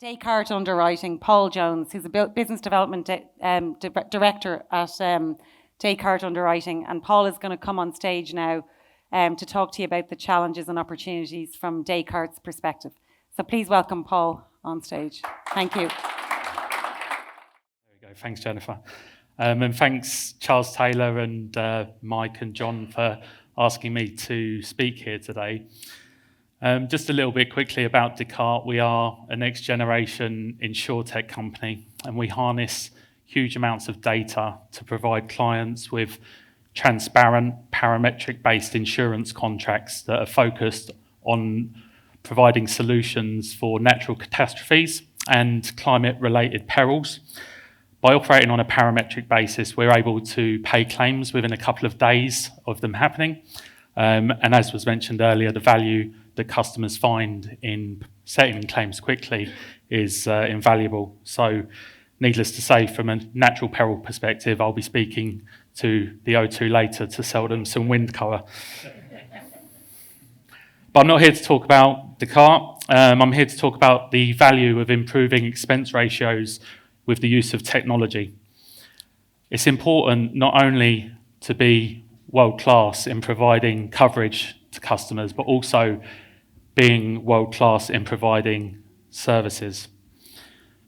Descartes Underwriting, Paul Jones, who's a business development director at Descartes Underwriting. And Paul is going to come on stage now to talk to you about the challenges and opportunities from Descartes' perspective. So please welcome Paul on stage. Thank you. There we go. Thanks, Jennifer. And thanks, Charles Taylor and Mike and John, for asking me to speak here today. Just a little bit quickly about Descartes. We are a next generation insurtech company, and we harness huge amounts of data to provide clients with transparent, parametric-based insurance contracts that are focused on providing solutions for natural catastrophes and climate-related perils. By operating on a parametric basis, we're able to pay claims within a couple of days of them happening. And as was mentioned earlier, the value that customers find in settling claims quickly is invaluable. So needless to say, from a natural peril perspective, I'll be speaking to the O2 later to sell them some wind cover. But I'm not here to talk about Descartes. I'm here to talk about the value of improving expense ratios with the use of technology. It's important not only to be world-class in providing coverage to customers, but also being world-class in providing services.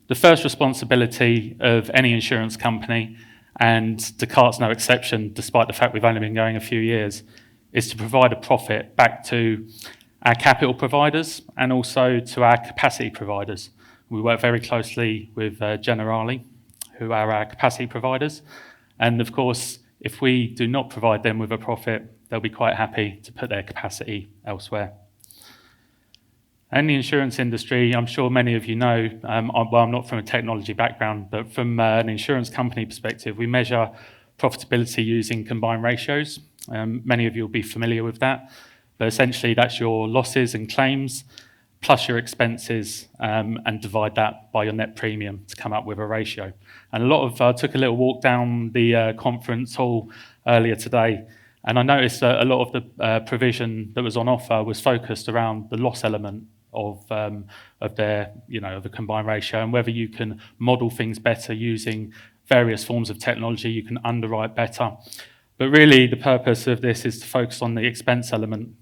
The first responsibility of any insurance company, and Descartes no exception, despite the fact we've only been going a few years, is to provide a profit back to our capital providers and also to our capacity providers. We work very closely with Generali, who are our capacity providers. And of course, if we do not provide them with a profit, they'll be quite happy to put their capacity elsewhere. In the insurance industry, I'm sure many of you know, I'm not from a technology background, but from an insurance company perspective, we measure profitability using combined ratios. Many of you will be familiar with that, but essentially that's your losses and claims plus your expenses and divide that by your net premium to come up with a ratio. And I took a little walk down the conference hall earlier today, and I noticed that a lot of the provision that was on offer was focused around the loss element of the combined ratio, and whether you can model things better using various forms of technology, you can underwrite better. But really, the purpose of this is to focus on the expense element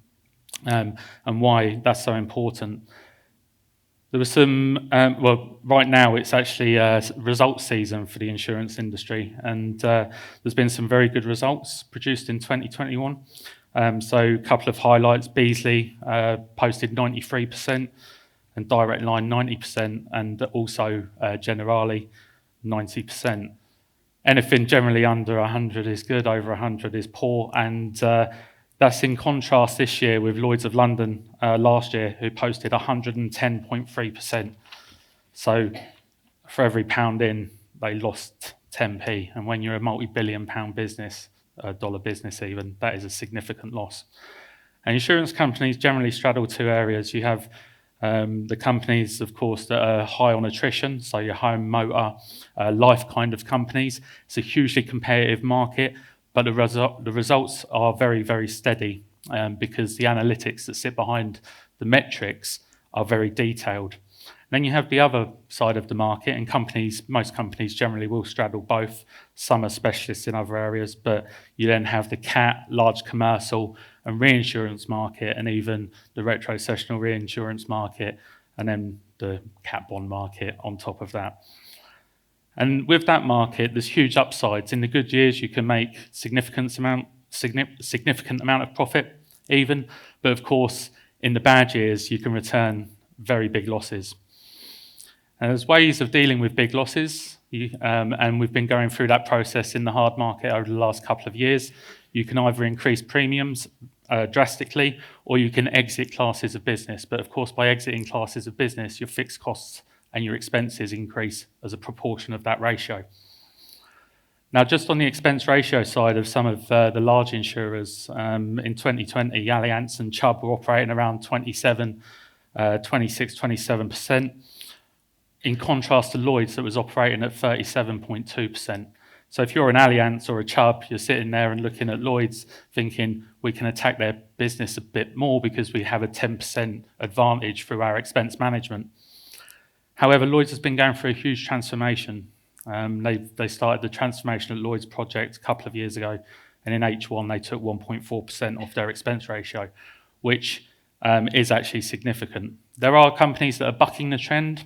and why that's so important. There was some, right now it's actually results season for the insurance industry, and there's been some very good results produced in 2021. So a couple of highlights: Beazley posted 93%, and Direct Line 90%, and also Generali 90%. Anything generally under 100 is good, over 100 is poor, and that's in contrast this year with Lloyd's of London last year, who posted 110.3%. So for every pound in, they lost 10p, and when you're a multi-billion pound business, dollar business even, that is a significant loss. And insurance companies generally straddle two areas. You have the companies, of course, that are high on attrition, so your home, motor, life kind of companies. It's a hugely competitive market, but the results are very, very steady because the analytics that sit behind the metrics are very detailed. Then you have the other side of the market, and most companies generally will straddle both. Some are specialists in other areas, but you then have the CAT, large commercial, and reinsurance market, and even the retrocessional reinsurance market, and then the CAT bond market on top of that. And with that market, there's huge upsides. In the good years, you can make significant amount of profit, even. But of course, in the bad years, you can return very big losses. And there's ways of dealing with big losses, and we've been going through that process in the hard market over the last couple of years. You can either increase premiums drastically, or you can exit classes of business. But of course, by exiting classes of business, your fixed costs and your expenses increase as a proportion of that ratio. Now, just on the expense ratio side of some of the large insurers, in 2020, Allianz and Chubb were operating around 26, 27%. In contrast to Lloyd's, that was operating at 37.2%. So if you're an Allianz or a Chubb, you're sitting there and looking at Lloyd's thinking, we can attack their business a bit more because we have a 10% advantage through our expense management. However, Lloyds has been going through a huge transformation. They started the Transformation at Lloyds project a couple of years ago, and in H1 they took 1.4% off their expense ratio, which is actually significant. There are companies that are bucking the trend.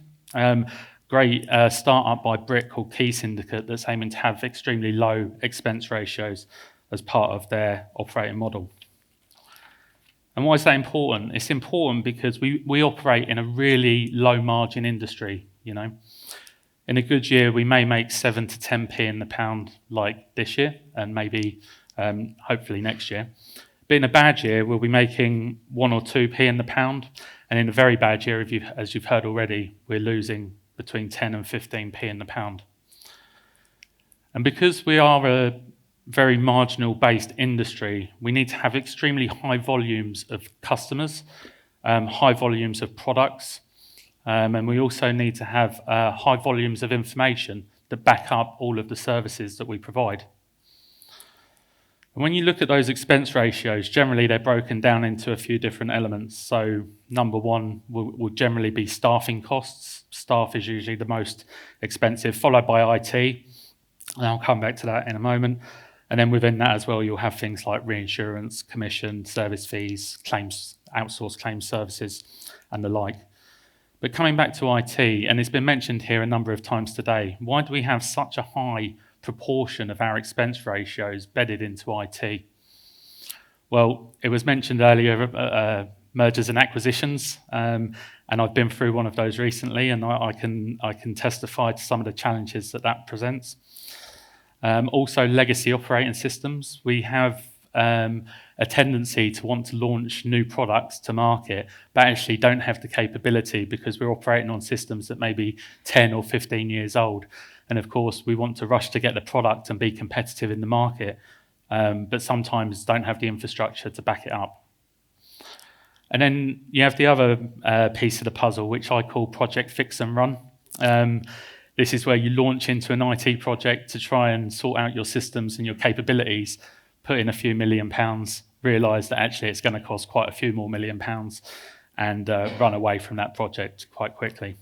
Great start-up by Brit called Key Syndicate that's aiming to have extremely low expense ratios as part of their operating model. And why is that important? It's important because we operate in a really low margin industry, you know. In a good year, we may make 7 to 10p in the pound like this year and maybe hopefully next year. But in a bad year, we'll be making 1 or 2p in the pound. And in a very bad year, as you've heard already, we're losing between 10 and 15p in the pound. And because we are a very marginal based industry, we need to have extremely high volumes of customers, high volumes of products, and we also need to have high volumes of information that back up all of the services that we provide. And when you look at those expense ratios, generally they're broken down into a few different elements. So number one will generally be staffing costs. Staff is usually the most expensive, followed by IT, and I'll come back to that in a moment. And then within that as well, you'll have things like reinsurance, commission, service fees, claims, outsourced claims services, and the like. But coming back to IT, and it's been mentioned here a number of times today, why do we have such a high proportion of our expense ratios bedded into IT? Well, it was mentioned earlier, mergers and acquisitions, and I've been through one of those recently, and I can testify to some of the challenges that presents. Also, legacy operating systems. We have a tendency to want to launch new products to market, but actually don't have the capability because we're operating on systems that may be 10 or 15 years old. And of course, we want to rush to get the product and be competitive in the market, but sometimes don't have the infrastructure to back it up. And then you have the other piece of the puzzle, which I call project fix and run. This is where you launch into an IT project to try and sort out your systems and your capabilities, put in a few £1 million, realise that actually it's going to cost quite a few more £1 million, and run away from that project quite quickly.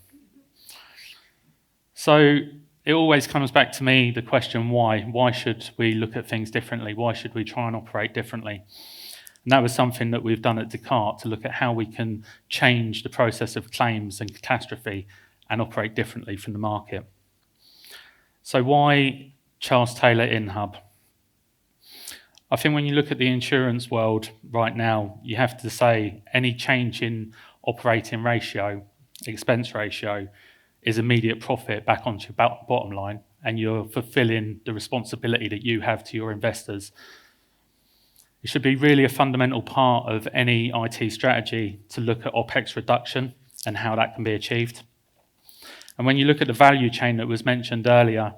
So it always comes back to me, the question why. Why should we look at things differently? Why should we try and operate differently? And that was something that we've done at Descartes, to look at how we can change the process of claims and catastrophe and operate differently from the market. So why Charles Taylor InHub? I think when you look at the insurance world right now, you have to say any change in operating ratio, expense ratio, is immediate profit back onto your bottom line, and you're fulfilling the responsibility that you have to your investors. It should be really a fundamental part of any IT strategy to look at OPEX reduction and how that can be achieved. And when you look at the value chain that was mentioned earlier,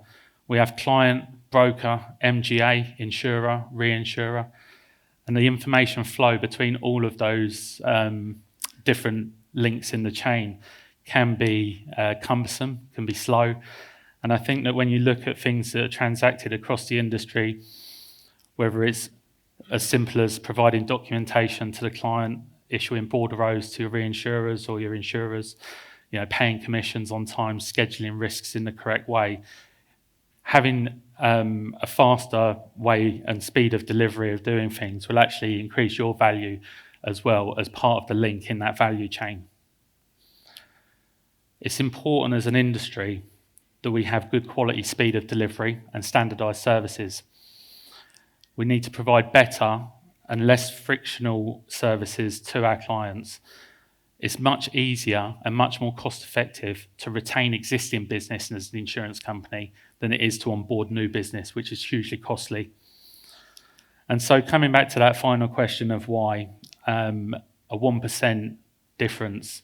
we have client, broker, MGA, insurer, reinsurer, and the information flow between all of those different links in the chain can be cumbersome, can be slow. And I think that when you look at things that are transacted across the industry, whether it's as simple as providing documentation to the client, issuing bordereaux to your reinsurers or your insurers, paying commissions on time, scheduling risks in the correct way, having a faster way and speed of delivery of doing things will actually increase your value as well as part of the link in that value chain. It's important as an industry that we have good quality speed of delivery and standardised services. We need to provide better and less frictional services to our clients. It's much easier and much more cost effective to retain existing business as an insurance company than it is to onboard new business, which is hugely costly. And so coming back to that final question of why, a 1% difference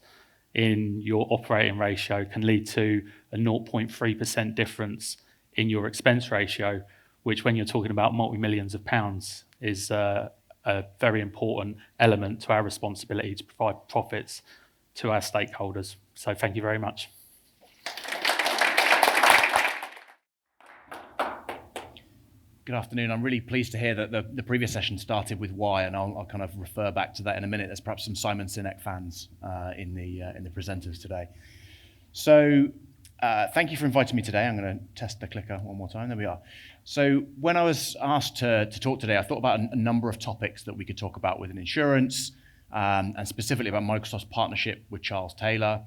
in your operating ratio can lead to a 0.3% difference in your expense ratio, which when you're talking about multi-millions of pounds is a very important element to our responsibility to provide profits to our stakeholders. So thank you very much. Good afternoon. I'm really pleased to hear that the previous session started with why, and I'll kind of refer back to that in a minute. There's perhaps some Simon Sinek fans in the presenters today. So thank you for inviting me today. I'm going to test the clicker one more time. There we are. So when I was asked to talk today, I thought about a number of topics that we could talk about within insurance, and specifically about Microsoft's partnership with Charles Taylor,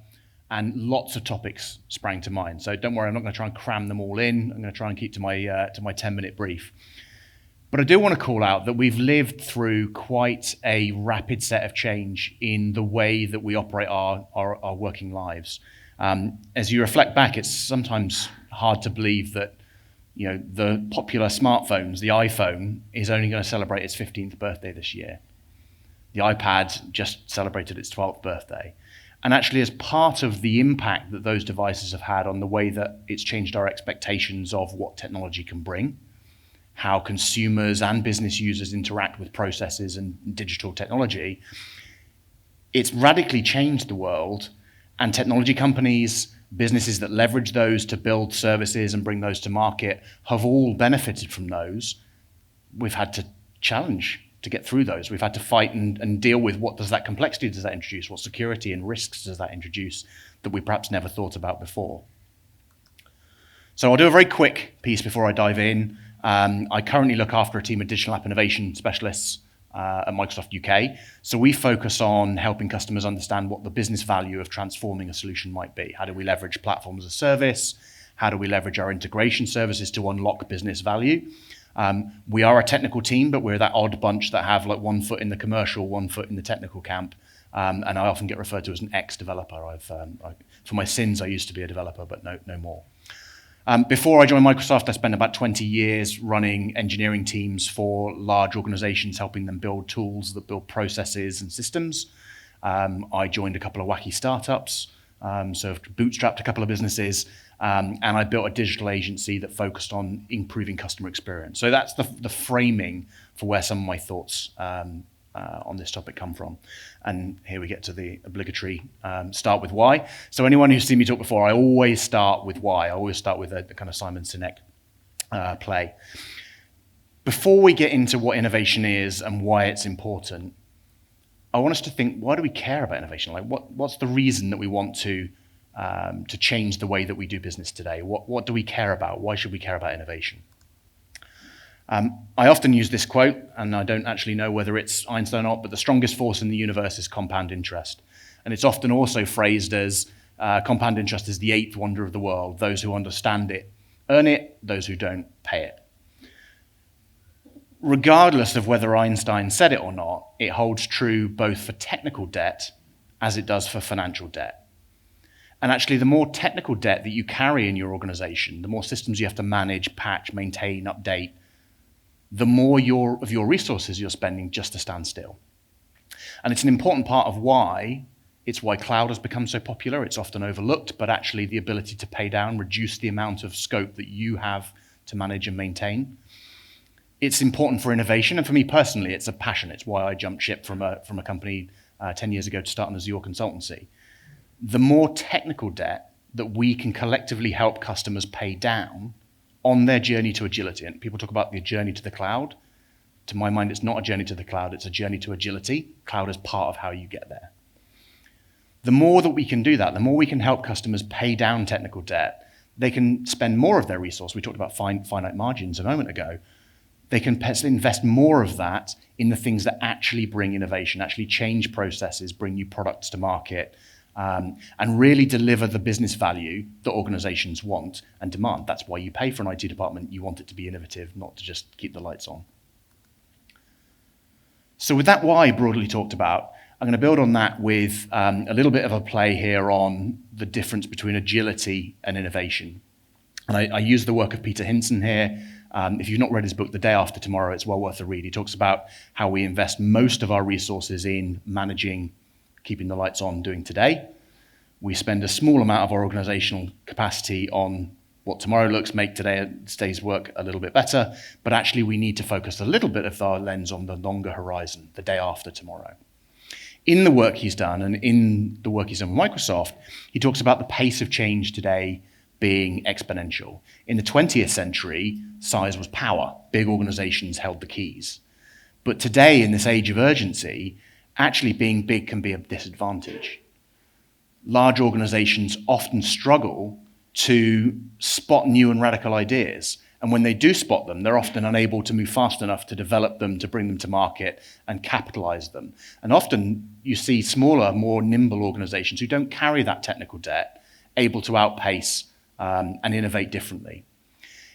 and lots of topics sprang to mind. So don't worry, I'm not going to try and cram them all in. I'm going to try and keep to my 10-minute brief. But I do want to call out that we've lived through quite a rapid set of change in the way that we operate our working lives. As you reflect back, it's sometimes hard to believe that the popular smartphones, the iPhone, is only going to celebrate its 15th birthday this year. The iPad just celebrated its 12th birthday. And actually, as part of the impact that those devices have had on the way that it's changed our expectations of what technology can bring, how consumers and business users interact with processes and digital technology, it's radically changed the world. And technology companies, businesses that leverage those to build services and bring those to market have all benefited from those. We've had to challenge to get through those. We've had to fight and deal with what does that complexity does that introduce, what security and risks does that introduce that we perhaps never thought about before. So I'll do a very quick piece before I dive in. I currently look after a team of digital app innovation specialists at Microsoft UK. So we focus on helping customers understand what the business value of transforming a solution might be. How do we leverage platform as a service? How do we leverage our integration services to unlock business value? We are a technical team, but we're that odd bunch that have like one foot in the commercial, one foot in the technical camp. And I often get referred to as an ex-developer. For my sins, I used to be a developer, but no more. Before I joined Microsoft, I spent about 20 years running engineering teams for large organizations, helping them build tools that build processes and systems. I joined a couple of wacky startups, so I've bootstrapped a couple of businesses, and I built a digital agency that focused on improving customer experience. So that's the framing for where some of my thoughts on this topic come from. And here we get to the obligatory start with why. So anyone who's seen me talk before, I always start with why. I always start with the kind of Simon Sinek play. Before we get into what innovation is and why it's important, I want us to think, why do we care about innovation? Like what's the reason that we want to change the way that we do business today? What do we care about? Why should we care about innovation? I often use this quote, and I don't actually know whether it's Einstein or not, but the strongest force in the universe is compound interest. And it's often also phrased as compound interest is the eighth wonder of the world. Those who understand it earn it, those who don't pay it. Regardless of whether Einstein said it or not, it holds true both for technical debt as it does for financial debt. And actually, the more technical debt that you carry in your organization, the more systems you have to manage, patch, maintain, update, the more of your resources you're spending just to stand still. And it's an important part of why cloud has become so popular. It's often overlooked, but actually the ability to pay down, reduce the amount of scope that you have to manage and maintain. It's important for innovation, and for me personally, it's a passion. It's why I jumped ship from a company 10 years ago to start an Azure consultancy. The more technical debt that we can collectively help customers pay down on their journey to agility. And people talk about the journey to the cloud. To my mind, it's not a journey to the cloud, it's a journey to agility. Cloud is part of how you get there. The more that we can do that, the more we can help customers pay down technical debt, they can spend more of their resource. We talked about finite margins a moment ago. They can invest more of that in the things that actually bring innovation, actually change processes, bring new products to market, and really deliver the business value that organizations want and demand. That's why you pay for an IT department. You want it to be innovative, not to just keep the lights on. So with that why broadly talked about, I'm going to build on that with a little bit of a play here on the difference between agility and innovation. And I use the work of Peter Hinson here. If you've not read his book, The Day After Tomorrow, it's well worth a read. He talks about how we invest most of our resources in managing, keeping the lights on, doing today. We spend a small amount of our organizational capacity on what tomorrow looks, make today's work a little bit better, but actually we need to focus a little bit of our lens on the longer horizon, the day after tomorrow. In the work he's done and in the work he's done with Microsoft, he talks about the pace of change today being exponential. In the 20th century, size was power. Big organizations held the keys. But today, in this age of urgency, actually being big can be a disadvantage. large organizations often struggle to spot new and radical ideas. And when they do spot them, they're often unable to move fast enough to develop them, to bring them to market and capitalize them. And often you see smaller, more nimble organizations who don't carry that technical debt, able to outpace and innovate differently.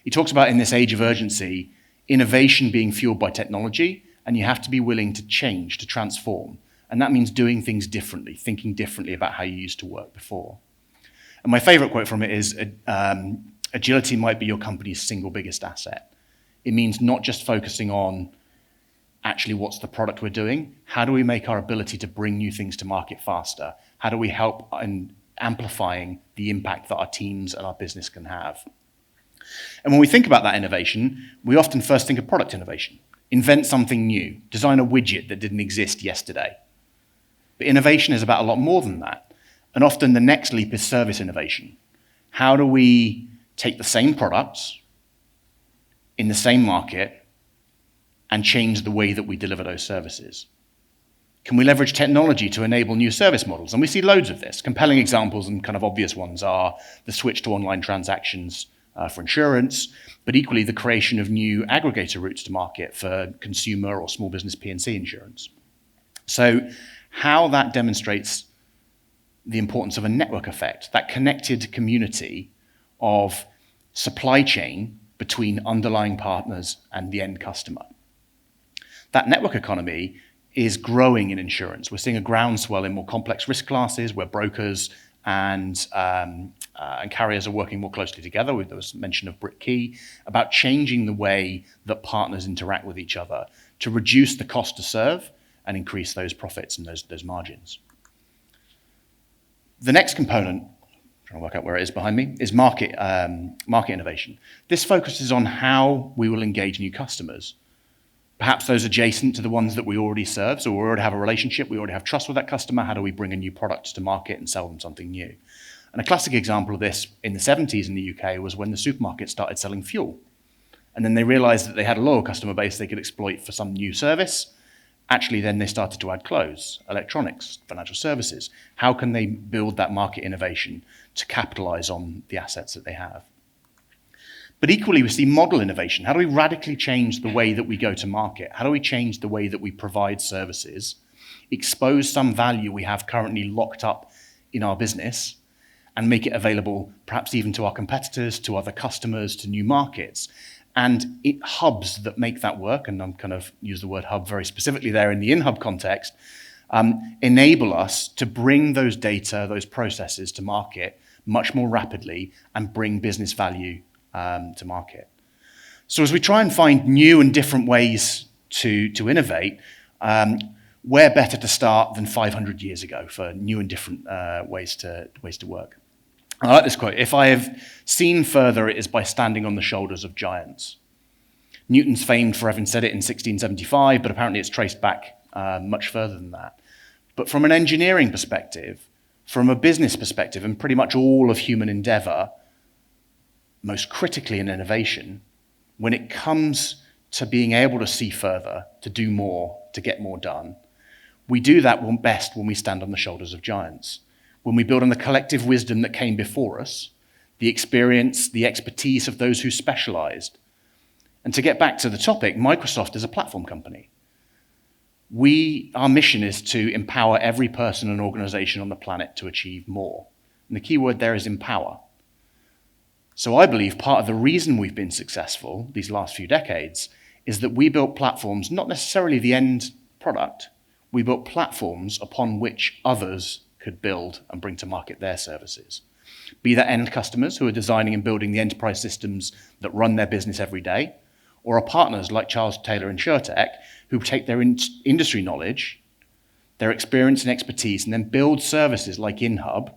He talks about, in this age of urgency, innovation being fueled by technology, and you have to be willing to change, to transform. And that means doing things differently, thinking differently about how you used to work before. And my favorite quote from it is, agility might be your company's single biggest asset. It means not just focusing on actually what's the product we're doing, how do we make our ability to bring new things to market faster? How do we help in amplifying the impact that our teams and our business can have? And when we think about that innovation, we often first think of product innovation. Invent something new, design a widget that didn't exist yesterday. But innovation is about a lot more than that. And often the next leap is service innovation. How do we take the same products in the same market and change the way that we deliver those services? Can we leverage technology to enable new service models? And we see loads of this. Compelling examples and kind of obvious ones are the switch to online transactions for insurance, but equally the creation of new aggregator routes to market for consumer or small business P&C insurance. So how that demonstrates the importance of a network effect, that connected community of supply chain between underlying partners and the end customer. That network economy is growing in insurance. We're seeing a groundswell in more complex risk classes where brokers and carriers are working more closely together. There was mention of Brit Key about changing the way that partners interact with each other to reduce the cost to serve and increase those profits and those margins. The next component, trying to work out where it is behind me, is market innovation. This focuses on how we will engage new customers. Perhaps those adjacent to the ones that we already serve, so we already have a relationship, we already have trust with that customer. How do we bring a new product to market and sell them something new? And a classic example of this in the 70s in the UK was when the supermarkets started selling fuel. And then they realized that they had a loyal customer base they could exploit for some new service. Actually, then they started to add clothes, electronics, financial services. How can they build that market innovation to capitalize on the assets that they have? But equally, we see model innovation. How do we radically change the way that we go to market? How do we change the way that we provide services, expose some value we have currently locked up in our business, and make it available perhaps even to our competitors, to other customers, to new markets? And hubs that make that work, and I'm kind of use the word hub very specifically there in the InHub context, enable us to bring those data, those processes to market much more rapidly and bring business value to market. So as we try and find new and different ways to innovate, where better to start than 500 years ago for new and different ways to work? I like this quote. If I have seen further, it is by standing on the shoulders of giants. Newton's famed for having said it in 1675, but apparently it's traced back much further than that. But from an engineering perspective, from a business perspective, and pretty much all of human endeavor, most critically in innovation, when it comes to being able to see further, to do more, to get more done, we do that best when we stand on the shoulders of giants. When we build on the collective wisdom that came before us, the experience, the expertise of those who specialized. And to get back to the topic, Microsoft is a platform company. Our mission is to empower every person and organization on the planet to achieve more. And the key word there is empower. So I believe part of the reason we've been successful these last few decades is that we built platforms, not necessarily the end product, we built platforms upon which others could build and bring to market their services. Be that end customers who are designing and building the enterprise systems that run their business every day, or our partners like Charles Taylor InsureTech, who take their industry knowledge, their experience and expertise, and then build services like InHub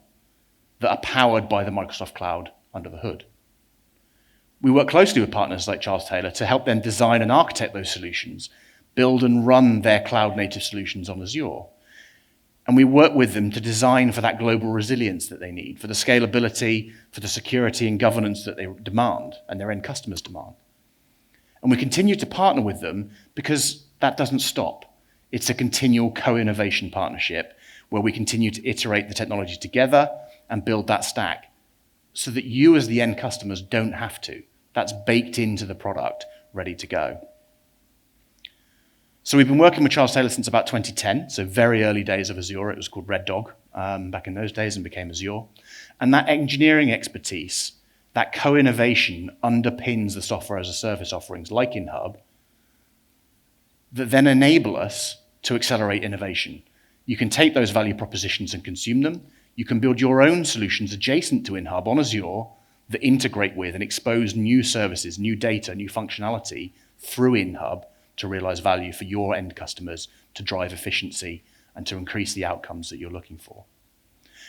that are powered by the Microsoft Cloud under the hood. We work closely with partners like Charles Taylor to help them design and architect those solutions, build and run their cloud-native solutions on Azure. And we work with them to design for that global resilience that they need, for the scalability, for the security and governance that they demand and their end customers demand. And we continue to partner with them because that doesn't stop. It's a continual co-innovation partnership where we continue to iterate the technology together and build that stack so that you as the end customers don't have to. That's baked into the product, ready to go. So we've been working with Charles Taylor since about 2010, so very early days of Azure. It was called Red Dog back in those days and became Azure. And that engineering expertise, that co-innovation underpins the software as a service offerings like InHub that then enable us to accelerate innovation. You can take those value propositions and consume them. You can build your own solutions adjacent to InHub on Azure that integrate with and expose new services, new data, new functionality through InHub to realize value for your end customers, to drive efficiency, and to increase the outcomes that you're looking for.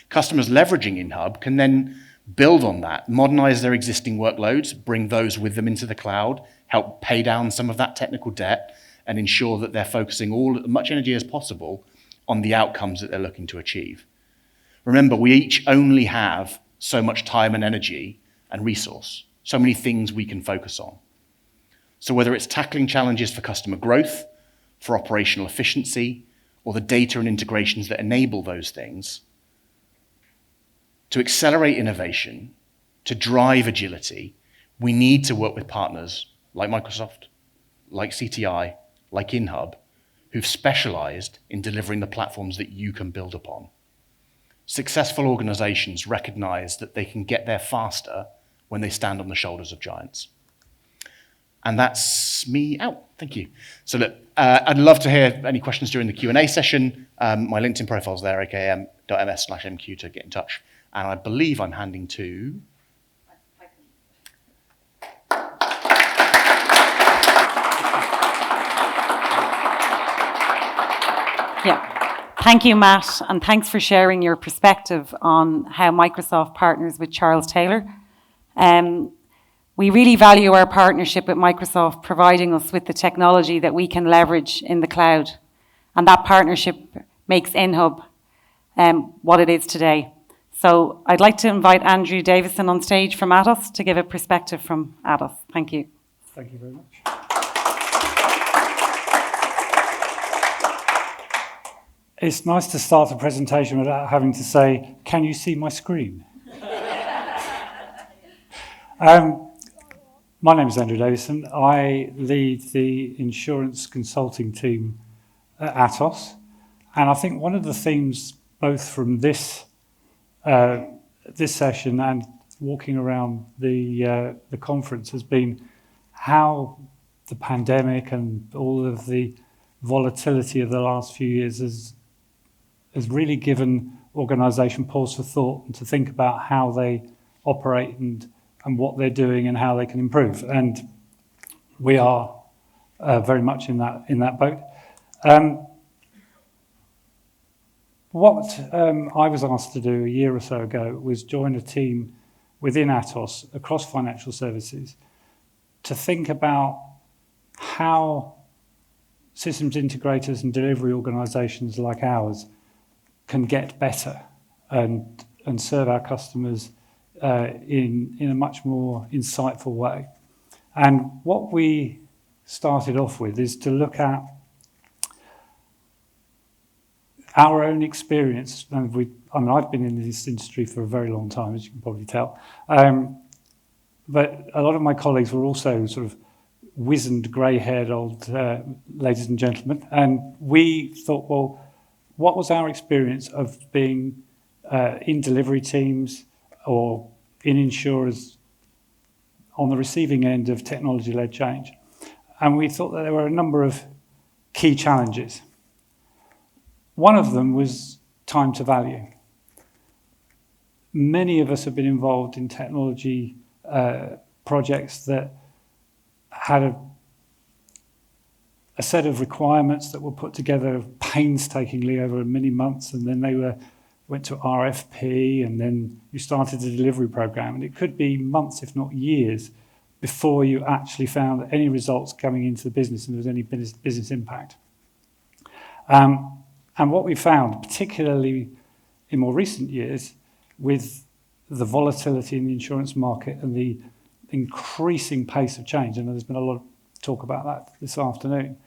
Customers leveraging InHub can then build on that, modernize their existing workloads, bring those with them into the cloud, help pay down some of that technical debt, and ensure that they're focusing as much energy as possible on the outcomes that they're looking to achieve. Remember, we each only have so much time and energy and resource, so many things we can focus on. So whether it's tackling challenges for customer growth, for operational efficiency, or the data and integrations that enable those things, to accelerate innovation, to drive agility, we need to work with partners like Microsoft, like CTI, like InHub, who've specialized in delivering the platforms that you can build upon. Successful organizations recognize that they can get there faster when they stand on the shoulders of giants. And that's me out. Thank you. So look, I'd love to hear any questions during the Q&A session. My LinkedIn profile's there, akm.ms/mq to get in touch. And I believe I'm handing to... Yeah. Thank you, Matt, and thanks for sharing your perspective on how Microsoft partners with Charles Taylor. We really value our partnership with Microsoft providing us with the technology that we can leverage in the cloud. And that partnership makes InHub what it is today. So I'd like to invite Andrew Davison on stage from Atos to give a perspective from Atos. Thank you. Thank you very much. It's nice to start a presentation without having to say, can you see my screen? My name is Andrew Davison. I lead the insurance consulting team at Atos. And I think one of the themes, both from this session and walking around the conference, has been how the pandemic and all of the volatility of the last few years has really given organisation pause for thought and to think about how they operate and what they're doing and how they can improve. And we are very much in that boat. What I was asked to do a year or so ago was join a team within Atos across financial services to think about how systems integrators and delivery organisations like ours can get better and serve our customers in a much more insightful way. And what we started off with is to look at our own experience. And I've been in this industry for a very long time, as you can probably tell. But a lot of my colleagues were also sort of wizened, grey-haired old ladies and gentlemen. And we thought, well, what was our experience of being in delivery teams or in insurers on the receiving end of technology-led change? And we thought that there were a number of key challenges. One of them was time to value. Many of us have been involved in technology projects that had a set of requirements that were put together painstakingly over many months, and then they went to RFP, and then you started a delivery program. And it could be months, if not years, before you actually found any results coming into the business and there was any business impact. And what we found, particularly in more recent years, with the volatility in the insurance market and the increasing pace of change, and there's been a lot of talk about that this afternoon,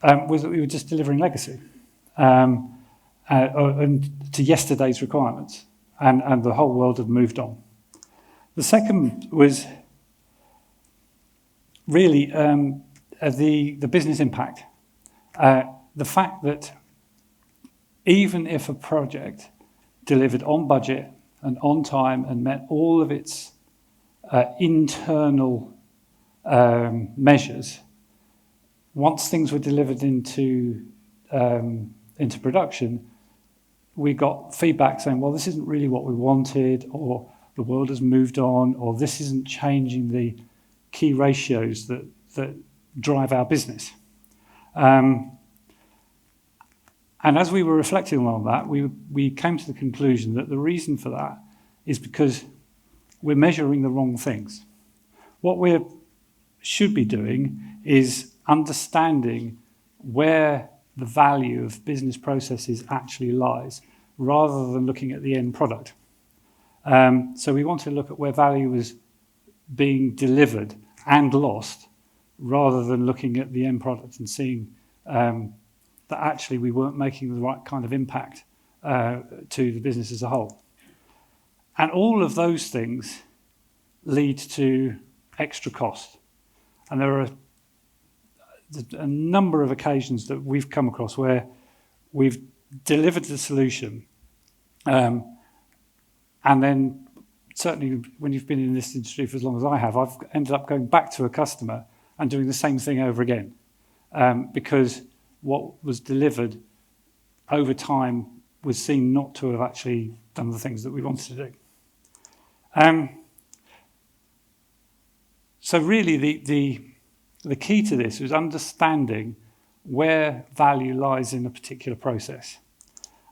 was that we were just delivering legacy. and to yesterday's requirements, and the whole world had moved on. The second was really the business impact. The fact that even if a project delivered on budget and on time and met all of its internal measures, once things were delivered into production, we got feedback saying, well, this isn't really what we wanted, or the world has moved on, or this isn't changing the key ratios that drive our business. And as we were reflecting on that, we came to the conclusion that the reason for that is because we're measuring the wrong things. What we should be doing is understanding where the value of business processes actually lies, rather than looking at the end product. So we want to look at where value is being delivered and lost, rather than looking at the end product and seeing that actually we weren't making the right kind of impact to the business as a whole. And all of those things lead to extra cost. And there are a number of occasions that we've come across where we've delivered the solution, and then certainly when you've been in this industry for as long as I have, I've ended up going back to a customer and doing the same thing over again, because what was delivered over time was seen not to have actually done the things that we wanted to do. So really the key to this was understanding where value lies in a particular process.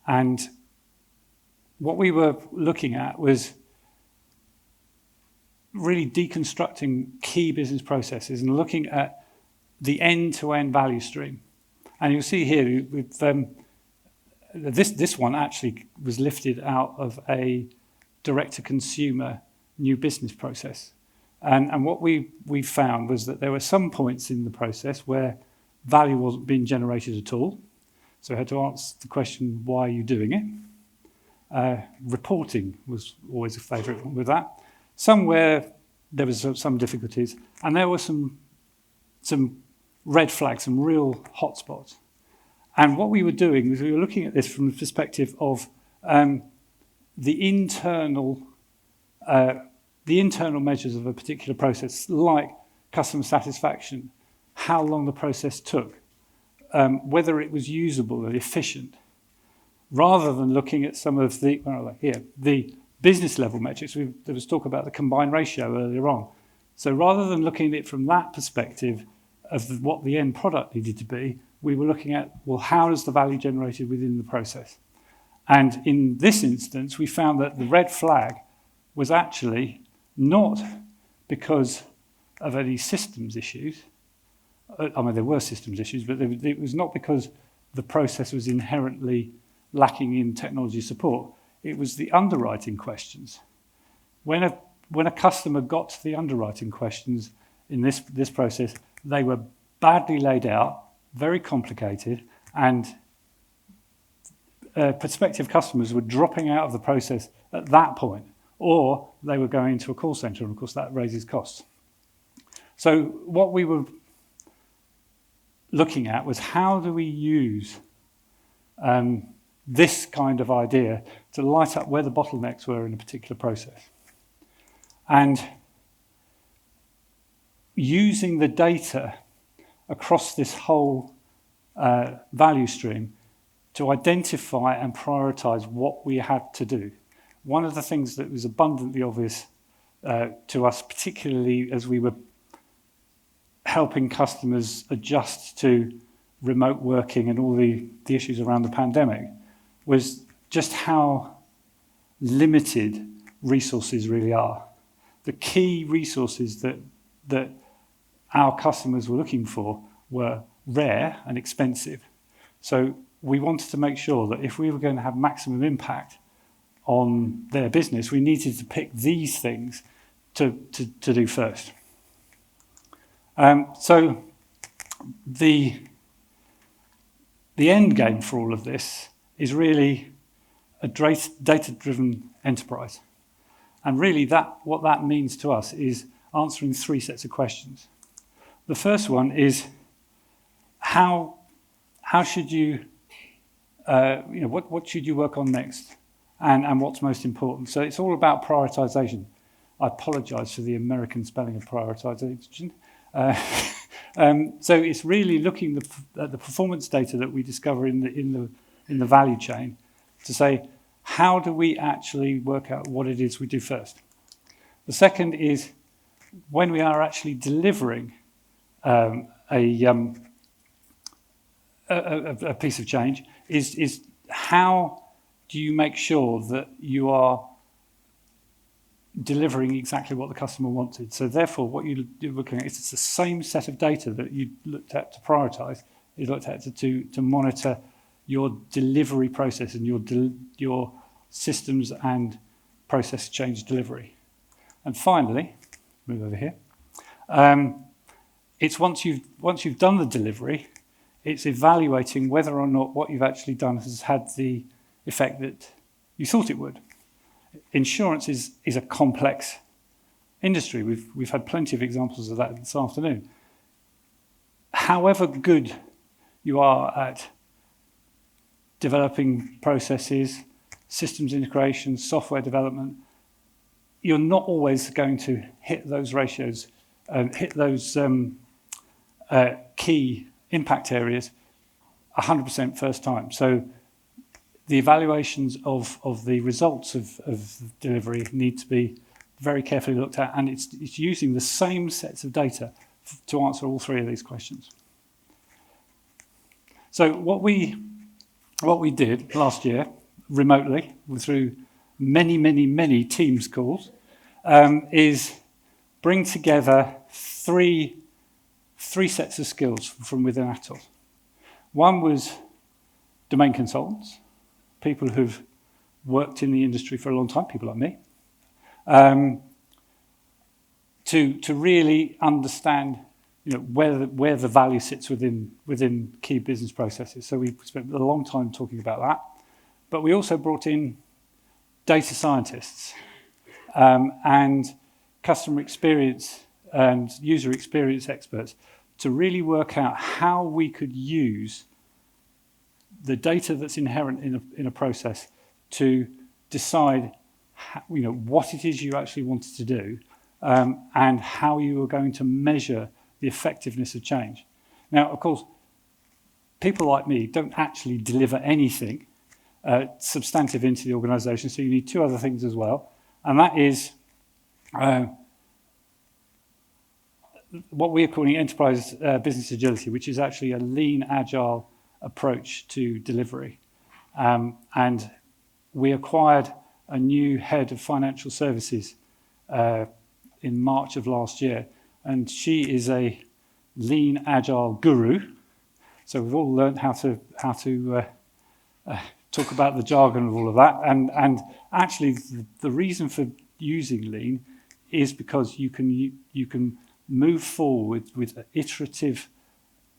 And what we were looking at was really deconstructing key business processes and looking at the end-to-end value stream. And you'll see here, with this one actually was lifted out of a direct-to-consumer new business process. And what we found was that there were some points in the process where value wasn't being generated at all. So we had to answer the question, why are you doing it? Reporting was always a favourite one with that. Somewhere there was some difficulties, and there were some red flags, some real hotspots. And what we were doing was we were looking at this from the perspective of the internal measures of a particular process, like customer satisfaction, how long the process took, whether it was usable and efficient, rather than looking at some of the business level metrics. There was talk about the combined ratio earlier on. So rather than looking at it from that perspective of what the end product needed to be, we were looking at, well, how is the value generated within the process? And in this instance, we found that the red flag was actually not because of any systems issues. I mean, there were systems issues, but it was not because the process was inherently lacking in technology support. It was the underwriting questions. When a customer got to the underwriting questions in this process, they were badly laid out, very complicated, and prospective customers were dropping out of the process at that point, or they were going to a call centre, and of course that raises costs. So what we were looking at was, how do we use this kind of idea to light up where the bottlenecks were in a particular process. And using the data across this whole value stream to identify and prioritize what we had to do. One of the things that was abundantly obvious to us, particularly as we were helping customers adjust to remote working and all the issues around the pandemic, was just how limited resources really are. The key resources that our customers were looking for were rare and expensive. So we wanted to make sure that if we were going to have maximum impact on their business, we needed to pick these things to do first. So the end game for all of this is really a data-driven enterprise. And really what that means to us is answering 3 sets of questions. The first one is how should you, what should you work on next, and what's most important? So it's all about prioritization. I apologize for the American spelling of prioritization. So it's really looking at the performance data that we discover in the value chain to say, how do we actually work out what it is we do first? The second is when we are actually delivering a piece of change, is how do you make sure that you are delivering exactly what the customer wanted? So therefore, what you're looking at is it's the same set of data that you looked at to prioritize, you looked at to monitor your delivery process and your systems and process change delivery. And finally, move over here. It's once you've done the delivery, it's evaluating whether or not what you've actually done has had the effect that you thought it would. Insurance is a complex industry. We've had plenty of examples of that this afternoon. However good you are at developing processes, systems integration, software development, you're not always going to hit those ratios and hit those key impact areas 100% first time. So the evaluations of the results of delivery need to be very carefully looked at, and it's using the same sets of data to answer all 3 of these questions. So what we did last year remotely through many Teams calls is bring together three sets of skills from within Atos. One was domain consultants, people who've worked in the industry for a long time, people like me, to really understand where the value sits within key business processes. So we spent a long time talking about that. But we also brought in data scientists and customer experience and user experience experts to really work out how we could use the data that's inherent in a process to decide what it is you actually wanted to do and how you were going to measure the effectiveness of change. Now, of course, people like me don't actually deliver anything substantive into the organisation, so you need 2 other things as well, and that is what we're calling enterprise business agility, which is actually a lean, agile approach to delivery. And we acquired a new head of financial services in March of last year, and she is a lean, agile guru. So we've all learned how to talk about the jargon of all of that. And actually, the reason for using lean is because you can move forward with iterative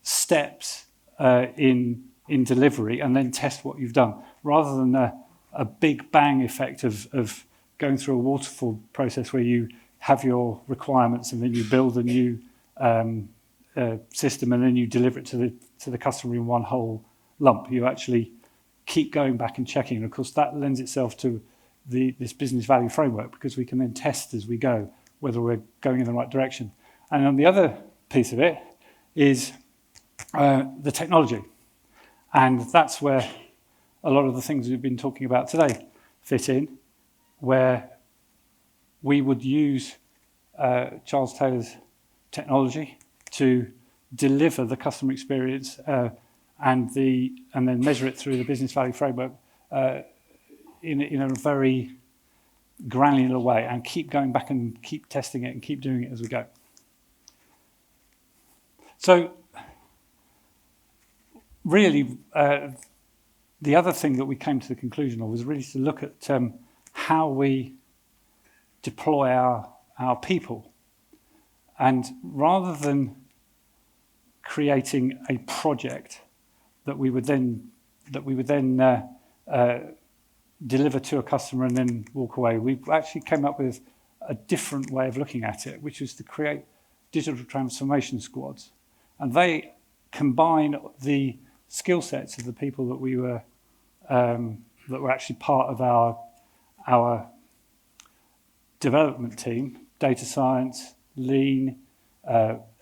steps in delivery and then test what you've done, rather than a big bang effect of going through a waterfall process where you have your requirements and then you build a new system and then you deliver it to the customer in one whole lump. You actually keep going back and checking. And of course, that lends itself to this business value framework, because we can then test as we go whether we're going in the right direction. And on the other piece of it is the technology. And that's where a lot of the things we've been talking about today fit in, where we would use Charles Taylor's technology to deliver the customer experience and then measure it through the business value framework in a very granular way, and keep going back and keep testing it and keep doing it as we go. So really, the other thing that we came to the conclusion of was really to look at how we deploy our people. And rather than creating a project that we would then deliver to a customer and then walk away. We actually came up with a different way of looking at it, which was to create digital transformation squads. And they combine the skill sets of the people that were actually part of our development team, data science, lean,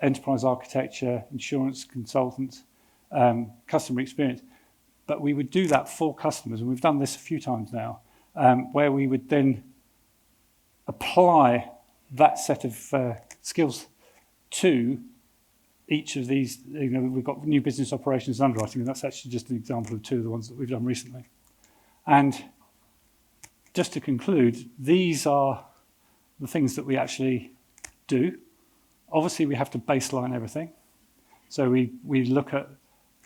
enterprise architecture, insurance consultants, customer experience. But we would do that for customers, and we've done this a few times now, where we would then apply that set of skills to each of these. We've got new business operations and underwriting, and that's actually just an example of two of the ones that we've done recently. And just to conclude, these are the things that we actually do. Obviously, we have to baseline everything. So we look at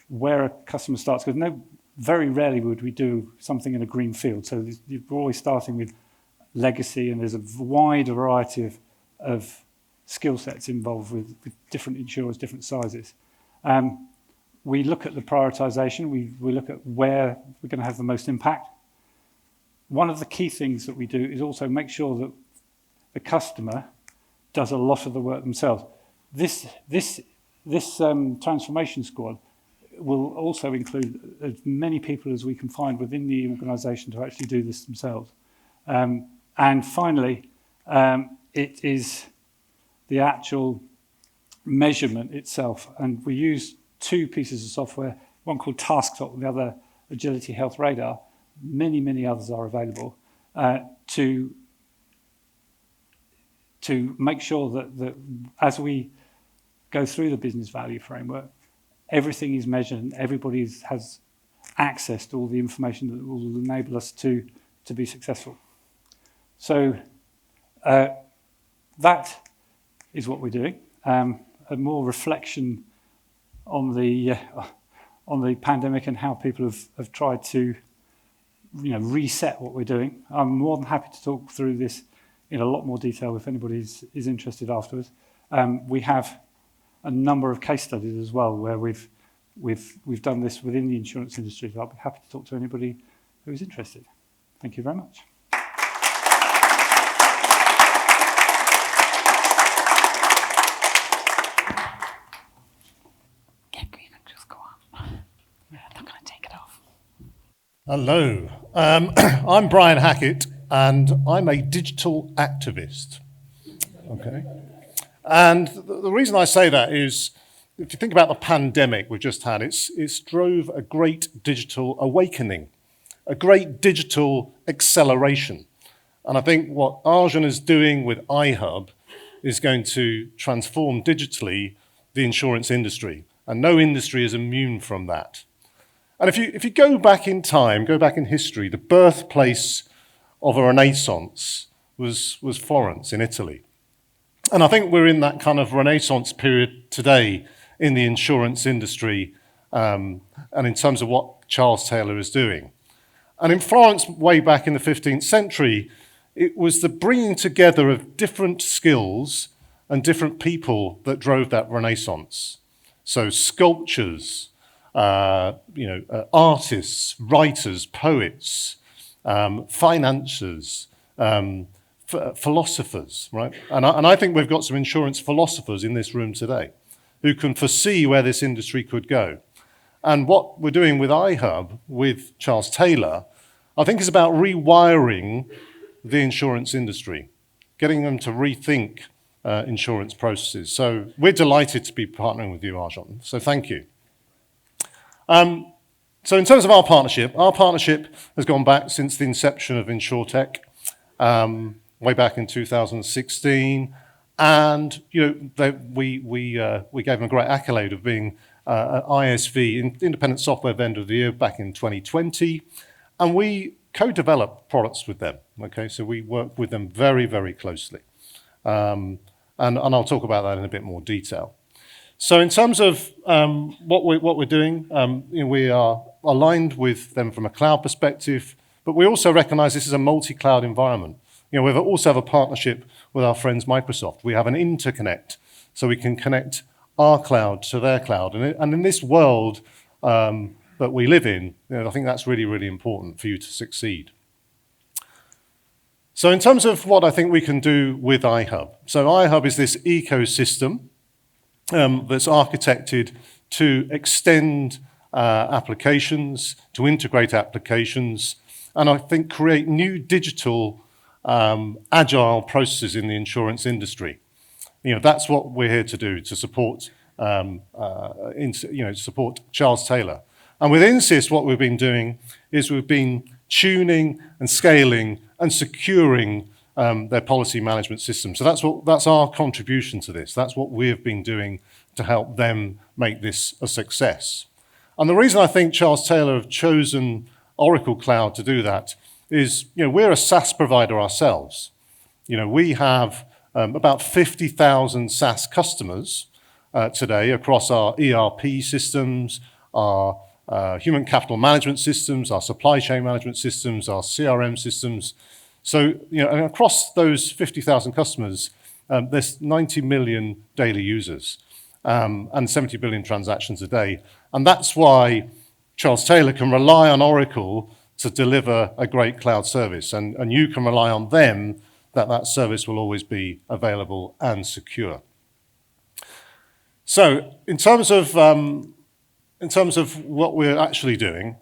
where a customer starts, because very rarely would we do something in a green field. So you're always starting with legacy, and there's a wide variety of skill sets involved with different insurers, different sizes. We look at the prioritization. We look at where we're going to have the most impact. One of the key things that we do is also make sure that the customer does a lot of the work themselves. This transformation squad will also include as many people as we can find within the organisation to actually do this themselves. And finally, it is the actual measurement itself. And we use two pieces of software, one called TaskTop and the other Agility Health Radar. Many others are available to make sure that as we go through the business value framework, everything is measured and everybody has access to all the information that will enable us to be successful. So that is what we're doing. A more reflection on the pandemic and how people have tried to reset what we're doing. I'm more than happy to talk through this in a lot more detail if anybody is interested afterwards. We have a number of case studies as well where we've done this within the insurance industry. So I'll be happy to talk to anybody who is interested. Thank you very much. Just go on. I'm not going to take it off. Hello, I'm Brian Hackett, and I'm a digital activist. Okay, and the reason I say that is, if you think about the pandemic we've just had, it's drove a great digital awakening, a great digital acceleration, and I think what Arjun is doing with InHub is going to transform digitally the insurance industry, and no industry is immune from that. And if you go back in time, go back in history, the birthplace of a renaissance was Florence in Italy. And I think we're in that kind of renaissance period today in the insurance industry, and in terms of what Charles Taylor is doing. And in Florence, way back in the 15th century, it was the bringing together of different skills and different people that drove that renaissance. So sculptures, artists, writers, poets, financiers, philosophers, right? And I think we've got some insurance philosophers in this room today who can foresee where this industry could go. And what we're doing with InHub, with Charles Taylor, I think is about rewiring the insurance industry, getting them to rethink insurance processes. So we're delighted to be partnering with you, Arjun. So thank you. So in terms of our partnership has gone back since the inception of InsureTech, way back in 2016, and we gave them a great accolade of being ISV, Independent Software Vendor of the Year, back in 2020, and we co-develop products with them. Okay, so we work with them very, very closely, and I'll talk about that in a bit more detail. So in terms of what we're doing, we are aligned with them from a cloud perspective, but we also recognize this is a multi-cloud environment. We also have a partnership with our friends Microsoft. We have an interconnect, so we can connect our cloud to their cloud. And in this world, that we live in, I think that's really, really important for you to succeed. So in terms of what I think we can do with InHub. So InHub is this ecosystem that's architected to extend applications, to integrate applications, and I think create new digital agile processes in the insurance industry. That's what we're here to do, to support, support Charles Taylor. And with Insys, what we've been doing is we've been tuning and scaling and securing their policy management system. So that's our contribution to this. That's what we've been doing to help them make this a success. And the reason I think Charles Taylor have chosen Oracle Cloud to do that is, we're a SaaS provider ourselves. We have about 50,000 SaaS customers today across our ERP systems, our human capital management systems, our supply chain management systems, our CRM systems. So, and across those 50,000 customers, there's 90 million daily users and 70 billion transactions a day. And that's why Charles Taylor can rely on Oracle to deliver a great cloud service. And you can rely on them that service will always be available and secure. So in terms of what we're actually doing,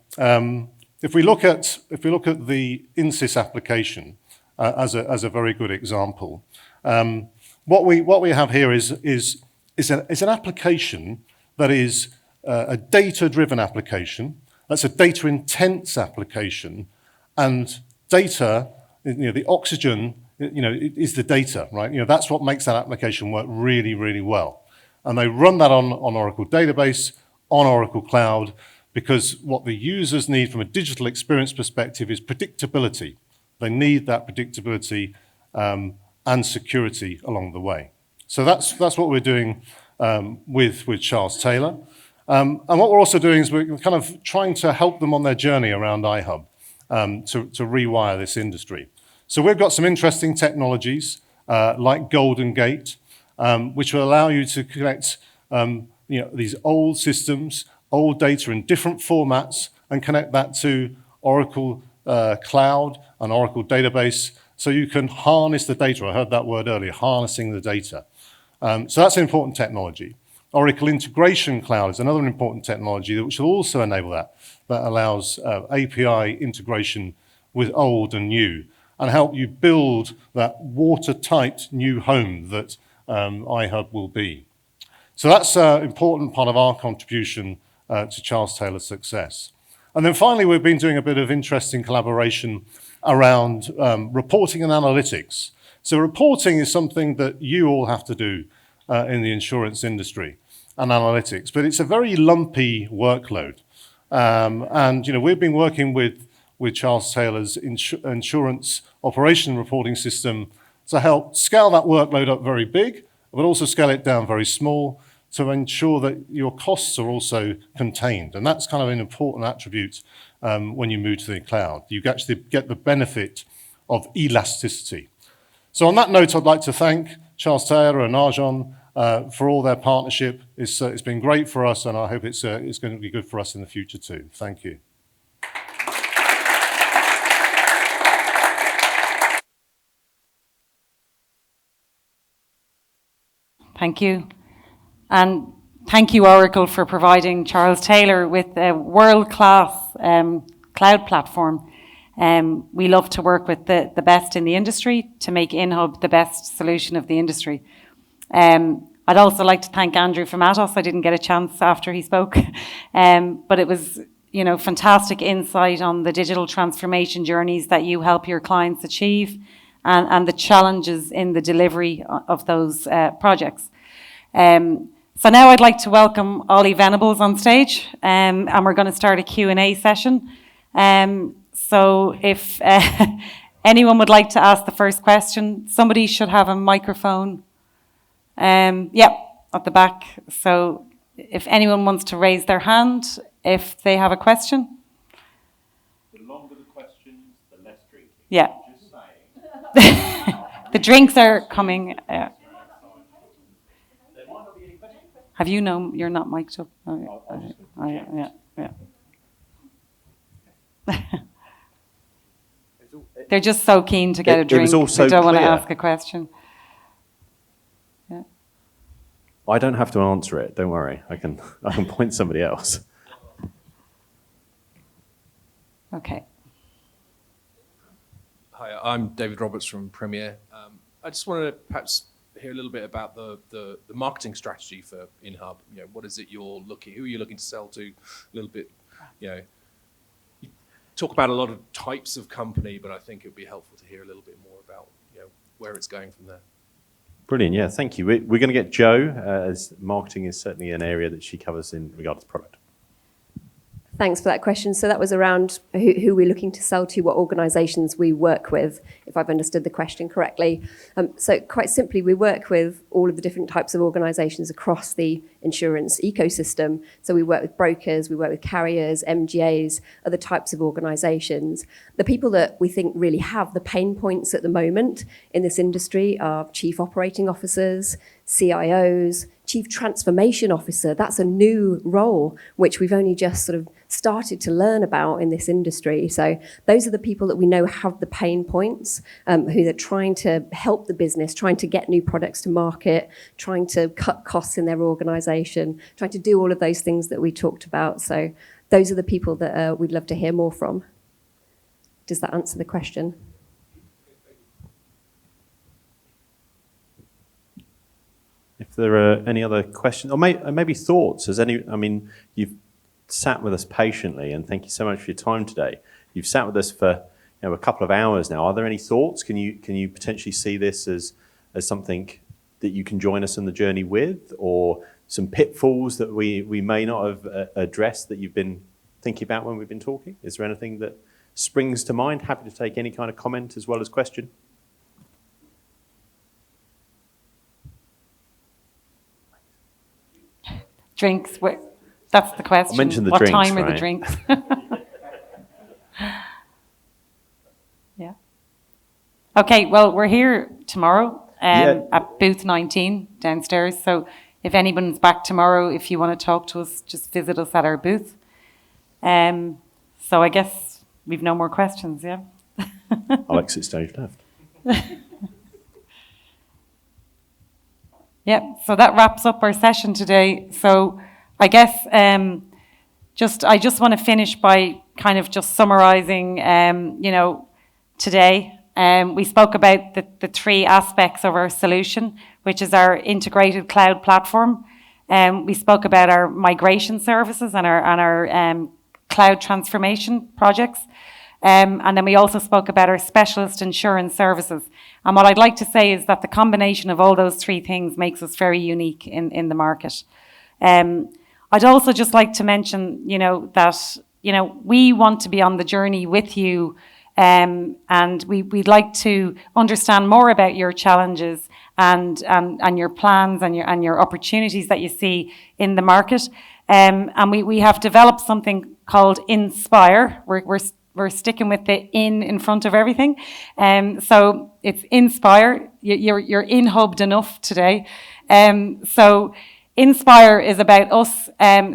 if we look at the Insys application as a very good example, what we have here is an application that is a data-driven application. That's a data-intense application, and data, the oxygen, is the data, right? That's what makes that application work really, really well. And they run that on Oracle Database, on Oracle Cloud, because what the users need from a digital experience perspective is predictability. They need that predictability and security along the way. So that's what we're doing with Charles Taylor. And what we're also doing is we're kind of trying to help them on their journey around InHub to rewire this industry. So we've got some interesting technologies like Golden Gate, which will allow you to connect these old systems, old data in different formats, and connect that to Oracle Cloud and Oracle Database, so you can harness the data. I heard that word earlier, harnessing the data. So that's an important technology. Oracle Integration Cloud is another important technology which will also enable that. That allows API integration with old and new, and help you build that watertight new home that InHub will be. So that's an important part of our contribution to Charles Taylor's success. And then finally, we've been doing a bit of interesting collaboration around reporting and analytics. So reporting is something that you all have to do in the insurance industry, and analytics, but it's a very lumpy workload. And we've been working with Charles Taylor's insurance operation reporting system to help scale that workload up very big, but also scale it down very small to ensure that your costs are also contained. And that's kind of an important attribute when you move to the cloud. You actually get the benefit of elasticity. So on that note, I'd like to thank Charles Taylor and Arjan for all their partnership. It's been great for us, and I hope it's going to be good for us in the future too. Thank you. Thank you. And thank you, Oracle, for providing Charles Taylor with a world-class cloud platform. We love to work with the best in the industry to make InHub the best solution of the industry. I'd also like to thank Andrew from Atos. I didn't get a chance after he spoke, but it was fantastic insight on the digital transformation journeys that you help your clients achieve, and the challenges in the delivery of those projects. So now I'd like to welcome Ollie Venables on stage, and we're going to start a Q&A session. So if anyone would like to ask the first question, somebody should have a microphone. At the back. So if anyone wants to raise their hand, if they have a question. The longer the questions, the less drinking. Yeah. Just saying. The drinks are coming. There might not be any questions. Have you known you're not mic'd up? Oh, yeah. They're just so keen to get a It drink. was all so they don't want to clear. ask a question. I don't have to answer it. Don't worry. I can point somebody else. Okay. Hi, I'm David Roberts from Premier. I just wanted to perhaps hear a little bit about the marketing strategy for InHub. You know, what is it you're looking? Who are you looking to sell to? A little bit, you know. You talk about a lot of types of company, but I think it would be helpful to hear a little bit more about, you know, where it's going from there. Brilliant. Yeah, thank you. We're going to get Jo, as marketing is certainly an area that she covers in regard to product. Thanks for that question. So that was around who we're looking to sell to, what organisations we work with, if I've understood the question correctly. So quite simply, we work with all of the different types of organisations across the insurance ecosystem. So we work with brokers, we work with carriers, MGAs, other types of organisations. The people that we think really have the pain points at the moment in this industry are chief operating officers, CIOs, Chief Transformation Officer. That's a new role, which we've only just sort of started to learn about in this industry. So those are the people that we know have the pain points, who are trying to help the business, trying to get new products to market, trying to cut costs in their organisation, trying to do all of those things that we talked about. So those are the people that we'd love to hear more from. Does that answer the question? If there are any other questions, or maybe thoughts, you've sat with us patiently, and thank you so much for your time today. You've sat with us for a couple of hours now. Are there any thoughts? Can you potentially see this as something that you can join us on the journey with, or some pitfalls that we may not have addressed that you've been thinking about when we've been talking? Is there anything that springs to mind? Happy to take any kind of comment as well as question. Drinks. That's the question. I mentioned the what drinks, time are right? the drinks? Yeah. Okay, well, we're here tomorrow at booth 19 downstairs. So if anyone's back tomorrow, if you want to talk to us, just visit us at our booth. So I guess we've no more questions, yeah? I'll exit stage left. Yeah, so that wraps up our session today. So I guess I just want to finish by kind of just summarising, today. We spoke about the three aspects of our solution, which is our integrated cloud platform. We spoke about our migration services and our cloud transformation projects. And then we also spoke about our specialist insurance services. And what I'd like to say is that the combination of all those three things makes us very unique in the market. I'd also just like to mention, that, we want to be on the journey with you, and we'd like to understand more about your challenges and your plans and your opportunities that you see in the market. And we have developed something called Inspire. We're sticking with the in front of everything. So it's Inspire. You're in-hubbed enough today. So Inspire is about us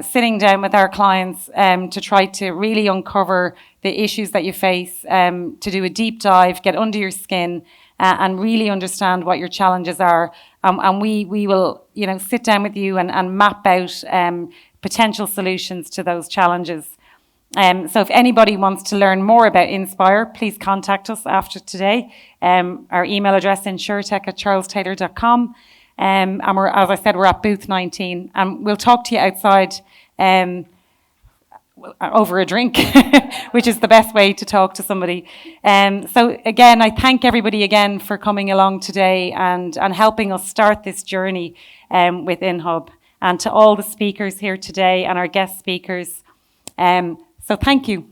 sitting down with our clients to try to really uncover the issues that you face, to do a deep dive, get under your skin, and really understand what your challenges are. And we will, sit down with you and map out potential solutions to those challenges. So if anybody wants to learn more about Inspire, please contact us after today. Our email address, insuretech@charlestaylor.com. And as I said, we're at booth 19. And we'll talk to you outside over a drink, which is the best way to talk to somebody. So again, I thank everybody again for coming along today and helping us start this journey with InHub. And to all the speakers here today and our guest speakers, so thank you.